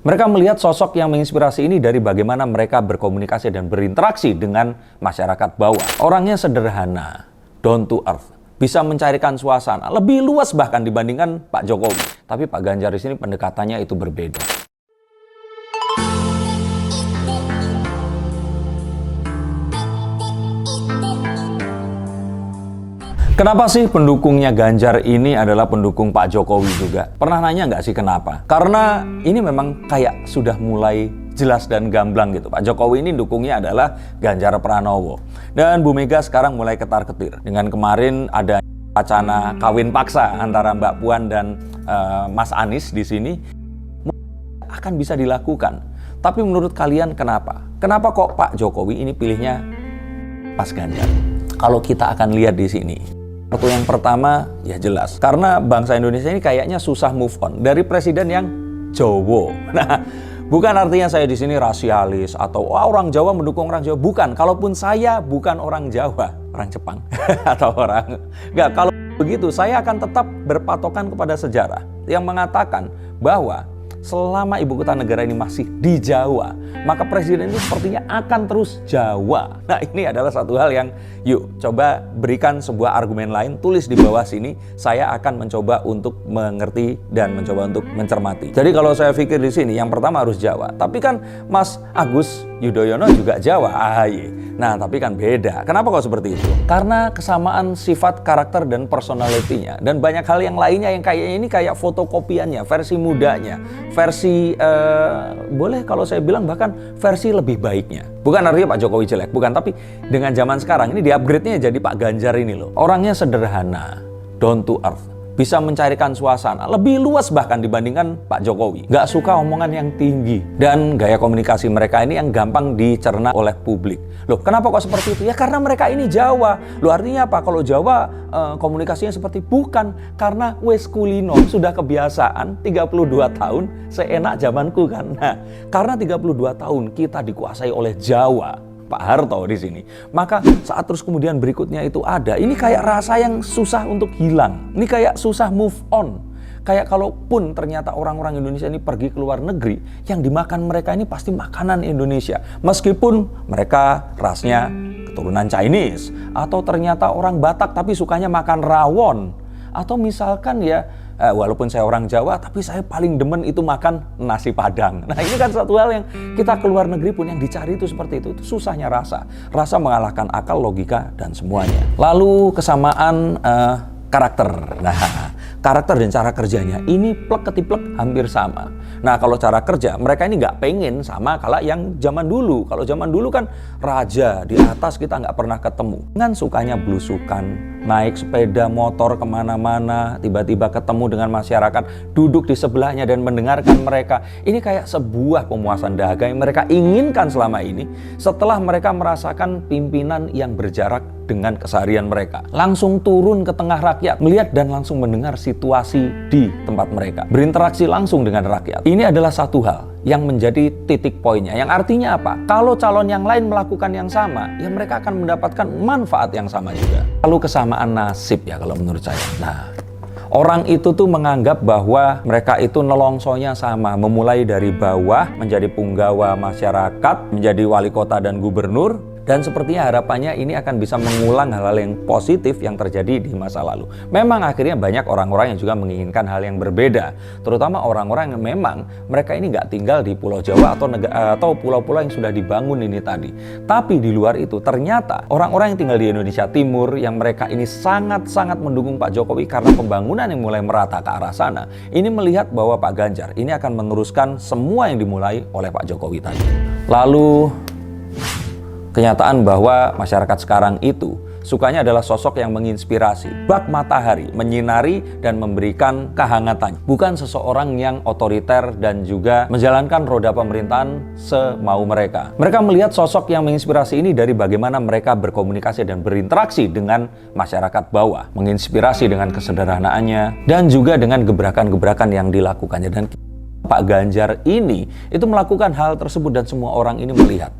Mereka melihat sosok yang menginspirasi ini dari bagaimana mereka berkomunikasi dan berinteraksi dengan masyarakat bawah. Orangnya sederhana, down to earth, bisa mencarikan suasana lebih luas bahkan dibandingkan Pak Jokowi. Tapi Pak Ganjar di sini pendekatannya itu berbeda. Kenapa sih pendukungnya Ganjar ini adalah pendukung Pak Jokowi juga? Pernah nanya nggak sih kenapa? Karena ini memang kayak sudah mulai jelas dan gamblang gitu. Pak Jokowi ini dukungnya adalah Ganjar Pranowo. Dan Bu Mega sekarang mulai ketar-ketir. Dengan kemarin ada wacana kawin paksa antara Mbak Puan dan Mas Anies di sini akan bisa dilakukan. Tapi menurut kalian kenapa? Kenapa kok Pak Jokowi ini pilihnya Mas Ganjar? Kalau kita akan lihat di sini. Kartu yang pertama, ya jelas. Karena bangsa Indonesia ini kayaknya susah move on dari presiden yang Jawa. Nah, bukan artinya saya di sini rasialis atau orang Jawa mendukung orang Jawa. Bukan. Kalaupun saya bukan orang Jawa, orang Jepang atau orang enggak. Kalau begitu, saya akan tetap berpatokan kepada sejarah yang mengatakan bahwa selama ibu kota negara ini masih di Jawa, maka presiden itu sepertinya akan terus Jawa. Nah, ini adalah satu hal yang yuk coba berikan sebuah argumen lain, tulis di bawah sini. Saya akan mencoba untuk mengerti dan mencoba untuk mencermati. Jadi kalau saya pikir di sini yang pertama harus Jawa. Tapi kan Mas Agus Yudhoyono juga Jawa, AHY. Nah, tapi kan beda. Kenapa kok seperti itu? Karena kesamaan sifat, karakter, dan personality-nya. Dan banyak hal yang lainnya yang kayaknya ini kayak fotokopiannya, versi mudanya, versi, boleh kalau saya bilang bahkan versi lebih baiknya. Bukan artinya Pak Jokowi jelek, bukan. Tapi dengan zaman sekarang ini di-upgrade-nya jadi Pak Ganjar ini loh. Orangnya sederhana, down to earth, bisa mencarikan suasana lebih luas bahkan dibandingkan Pak Jokowi. Nggak suka omongan yang tinggi. Dan gaya komunikasi mereka ini yang gampang dicerna oleh publik. Loh, kenapa kok seperti itu? Ya karena mereka ini Jawa. Loh, artinya apa? Kalau Jawa komunikasinya seperti bukan. Karena wes kulino sudah kebiasaan 32 tahun seenak zamanku kan. Nah, karena 32 tahun kita dikuasai oleh Jawa, Pak Harto di sini. Maka saat terus kemudian berikutnya itu ada, ini kayak rasa yang susah untuk hilang. Ini kayak susah move on. Kayak kalaupun ternyata orang-orang Indonesia ini pergi ke luar negeri, yang dimakan mereka ini pasti makanan Indonesia. Meskipun mereka rasnya keturunan Chinese, atau ternyata orang Batak tapi sukanya makan rawon. Atau misalkan ya, walaupun saya orang Jawa, tapi saya paling demen itu makan nasi Padang. Nah, ini kan satu hal yang kita ke luar negeri pun yang dicari itu seperti itu susahnya rasa. Rasa mengalahkan akal, logika, dan semuanya. Lalu kesamaan karakter. Nah, karakter dan cara kerjanya ini plek ketiplek hampir sama. Nah, kalau cara kerja mereka ini nggak pengen sama kalah yang zaman dulu. Kalau zaman dulu kan raja di atas kita nggak pernah ketemu. Dengan sukanya belusukan, naik sepeda motor kemana-mana, tiba-tiba ketemu dengan masyarakat, duduk di sebelahnya dan mendengarkan mereka. Ini kayak sebuah pemuasan dahaga yang mereka inginkan selama ini setelah mereka merasakan pimpinan yang berjarak dengan keseharian mereka. Langsung turun ke tengah rakyat, melihat dan langsung mendengar situasi di tempat mereka. Berinteraksi langsung dengan rakyat. Ini adalah satu hal yang menjadi titik poinnya. Yang artinya apa? Kalau calon yang lain melakukan yang sama, ya mereka akan mendapatkan manfaat yang sama juga. Lalu kesamaan nasib ya kalau menurut saya. Nah, orang itu tuh menganggap bahwa mereka itu nelongsonya sama. Memulai dari bawah menjadi punggawa masyarakat, menjadi wali kota dan gubernur. Dan sepertinya harapannya ini akan bisa mengulang hal-hal yang positif yang terjadi di masa lalu. Memang akhirnya banyak orang-orang yang juga menginginkan hal yang berbeda. Terutama orang-orang yang memang mereka ini nggak tinggal di Pulau Jawa atau pulau-pulau yang sudah dibangun ini tadi. Tapi di luar itu ternyata orang-orang yang tinggal di Indonesia Timur yang mereka ini sangat-sangat mendukung Pak Jokowi karena pembangunan yang mulai merata ke arah sana. Ini melihat bahwa Pak Ganjar ini akan meneruskan semua yang dimulai oleh Pak Jokowi tadi. Lalu kenyataan bahwa masyarakat sekarang itu sukanya adalah sosok yang menginspirasi, bak matahari, menyinari dan memberikan kehangatan. Bukan seseorang yang otoriter dan juga menjalankan roda pemerintahan semau mereka. Mereka melihat sosok yang menginspirasi ini dari bagaimana mereka berkomunikasi dan berinteraksi dengan masyarakat bawah. Menginspirasi dengan kesederhanaannya dan juga dengan gebrakan-gebrakan yang dilakukannya. Dan Pak Ganjar ini itu melakukan hal tersebut dan semua orang ini melihat.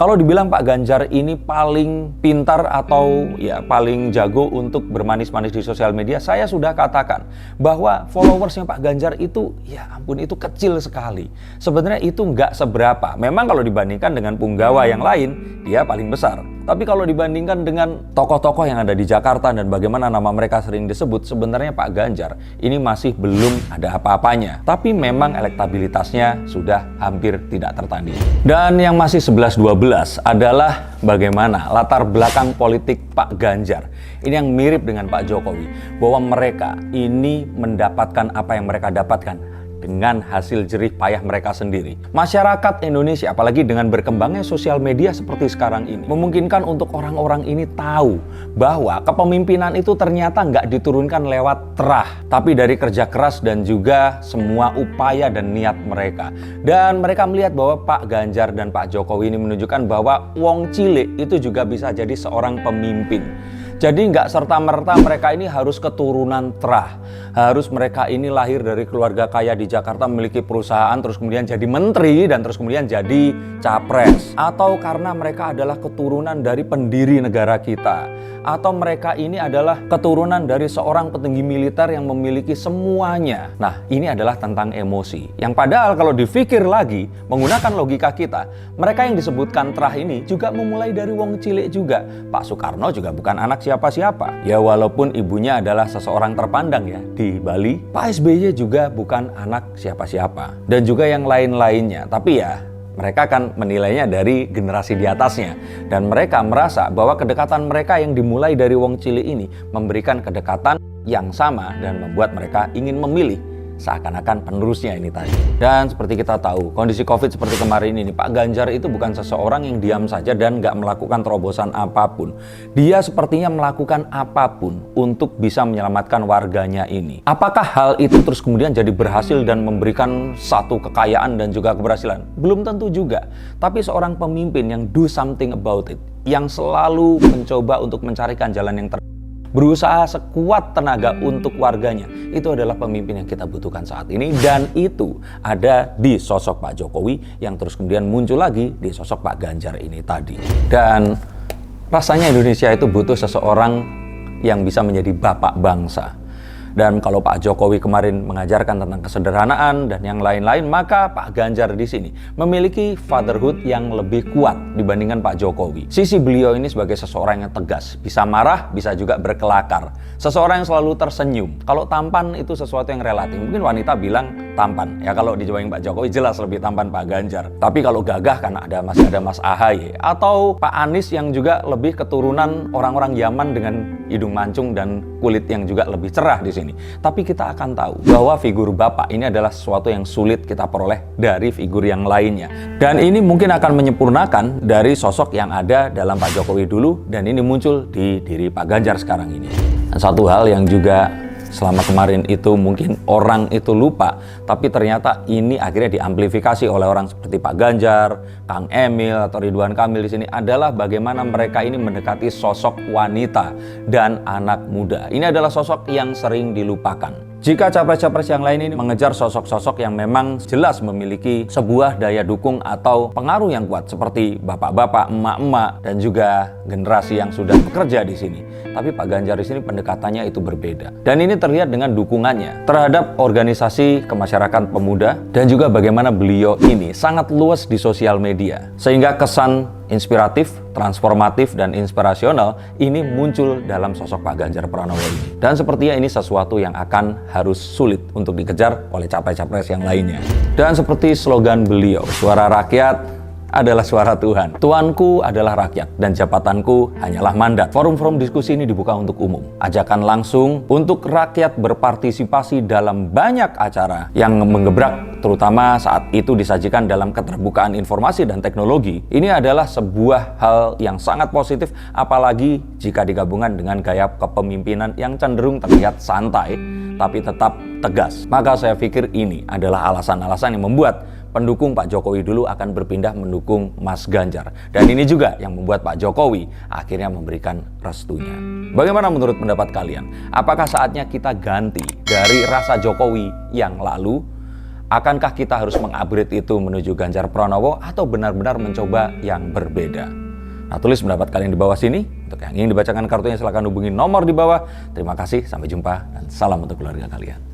Kalau dibilang Pak Ganjar ini paling pintar atau ya paling jago untuk bermanis-manis di sosial media, saya sudah katakan bahwa followersnya Pak Ganjar itu ya ampun itu kecil sekali. Sebenarnya itu nggak seberapa. Memang kalau dibandingkan dengan punggawa yang lain, dia paling besar. Tapi kalau dibandingkan dengan tokoh-tokoh yang ada di Jakarta dan bagaimana nama mereka sering disebut, sebenarnya Pak Ganjar ini masih belum ada apa-apanya. Tapi memang elektabilitasnya sudah hampir tidak tertanding. Dan yang masih 11-12 adalah bagaimana latar belakang politik Pak Ganjar. Ini yang mirip dengan Pak Jokowi, bahwa mereka ini mendapatkan apa yang mereka dapatkan dengan hasil jerih payah mereka sendiri. Masyarakat Indonesia, apalagi dengan berkembangnya sosial media seperti sekarang ini, memungkinkan untuk orang-orang ini tahu bahwa kepemimpinan itu ternyata nggak diturunkan lewat terah, tapi dari kerja keras dan juga semua upaya dan niat mereka. Dan mereka melihat bahwa Pak Ganjar dan Pak Jokowi ini menunjukkan bahwa wong cilik itu juga bisa jadi seorang pemimpin. Jadi nggak serta-merta mereka ini harus keturunan terah. Harus mereka ini lahir dari keluarga kaya di Jakarta, memiliki perusahaan, terus kemudian jadi menteri, dan terus kemudian jadi capres. Atau karena mereka adalah keturunan dari pendiri negara kita. Atau mereka ini adalah keturunan dari seorang petinggi militer yang memiliki semuanya. Nah, ini adalah tentang emosi. Yang padahal kalau dipikir lagi, menggunakan logika kita, mereka yang disebutkan terah ini juga memulai dari wong cilik juga. Pak Soekarno juga bukan anak siapa-siapa. Ya walaupun ibunya adalah seseorang terpandang ya di Bali. Pak SBY juga bukan anak siapa-siapa. Dan juga yang lain-lainnya. Tapi ya mereka kan menilainya dari generasi di atasnya. Dan mereka merasa bahwa kedekatan mereka yang dimulai dari wong cilik ini memberikan kedekatan yang sama dan membuat mereka ingin memilih seakan-akan penerusnya ini tadi. Dan seperti kita tahu, kondisi COVID seperti kemarin ini, Pak Ganjar itu bukan seseorang yang diam saja dan nggak melakukan terobosan apapun. Dia sepertinya melakukan apapun untuk bisa menyelamatkan warganya ini. Apakah hal itu terus kemudian jadi berhasil dan memberikan satu kekayaan dan juga keberhasilan? Belum tentu juga. Tapi seorang pemimpin yang do something about it, yang selalu mencoba untuk mencarikan jalan yang terbaik, berusaha sekuat tenaga untuk warganya, itu adalah pemimpin yang kita butuhkan saat ini. Dan itu ada di sosok Pak Jokowi yang terus kemudian muncul lagi di sosok Pak Ganjar ini tadi. Dan rasanya Indonesia itu butuh seseorang yang bisa menjadi bapak bangsa. Dan kalau Pak Jokowi kemarin mengajarkan tentang kesederhanaan dan yang lain-lain, maka Pak Ganjar di sini memiliki fatherhood yang lebih kuat dibandingkan Pak Jokowi. Sisi beliau ini sebagai seseorang yang tegas, bisa marah, bisa juga berkelakar. Seseorang yang selalu tersenyum. Kalau tampan itu sesuatu yang relatif. Mungkin wanita bilang tampan. Ya kalau dijawabin Pak Jokowi jelas lebih tampan Pak Ganjar. Tapi kalau gagah kan masih ada Mas AHY atau Pak Anies yang juga lebih keturunan orang-orang Yaman dengan hidung mancung dan kulit yang juga lebih cerah di sini. Tapi kita akan tahu bahwa figur bapak ini adalah sesuatu yang sulit kita peroleh dari figur yang lainnya. Dan ini mungkin akan menyempurnakan dari sosok yang ada dalam Pak Jokowi dulu, dan ini muncul di diri Pak Ganjar sekarang ini. Dan satu hal yang juga selama kemarin itu mungkin orang itu lupa, tapi ternyata ini akhirnya diamplifikasi oleh orang seperti Pak Ganjar, Kang Emil atau Ridwan Kamil di sini adalah bagaimana mereka ini mendekati sosok wanita dan anak muda. Ini adalah sosok yang sering dilupakan. Jika capres-capres yang lain ini mengejar sosok-sosok yang memang jelas memiliki sebuah daya dukung atau pengaruh yang kuat seperti bapak-bapak, emak-emak, dan juga generasi yang sudah bekerja di sini. Tapi Pak Ganjar di sini pendekatannya itu berbeda. Dan ini terlihat dengan dukungannya terhadap organisasi kemasyarakatan pemuda dan juga bagaimana beliau ini sangat luas di sosial media. Sehingga kesan inspiratif, transformatif, dan inspirasional ini muncul dalam sosok Pak Ganjar Pranowo ini. Dan sepertinya ini sesuatu yang akan harus sulit untuk dikejar oleh capres-capres yang lainnya. Dan seperti slogan beliau, suara rakyat adalah suara Tuhan. Tuanku adalah rakyat dan jabatanku hanyalah mandat. Forum-forum diskusi ini dibuka untuk umum. Ajakan langsung untuk rakyat berpartisipasi dalam banyak acara yang menggebrak, terutama saat itu disajikan dalam keterbukaan informasi dan teknologi. Ini adalah sebuah hal yang sangat positif, apalagi jika digabungkan dengan gaya kepemimpinan yang cenderung terlihat santai, tapi tetap tegas. Maka saya pikir ini adalah alasan-alasan yang membuat pendukung Pak Jokowi dulu akan berpindah mendukung Mas Ganjar. Dan ini juga yang membuat Pak Jokowi akhirnya memberikan restunya. Bagaimana menurut pendapat kalian? Apakah saatnya kita ganti dari rasa Jokowi yang lalu? Akankah kita harus mengupgrade itu menuju Ganjar Pranowo atau benar-benar mencoba yang berbeda? Nah, tulis pendapat kalian di bawah sini. Untuk yang ingin dibacakan kartunya silahkan hubungi nomor di bawah. Terima kasih, sampai jumpa, dan salam untuk keluarga kalian.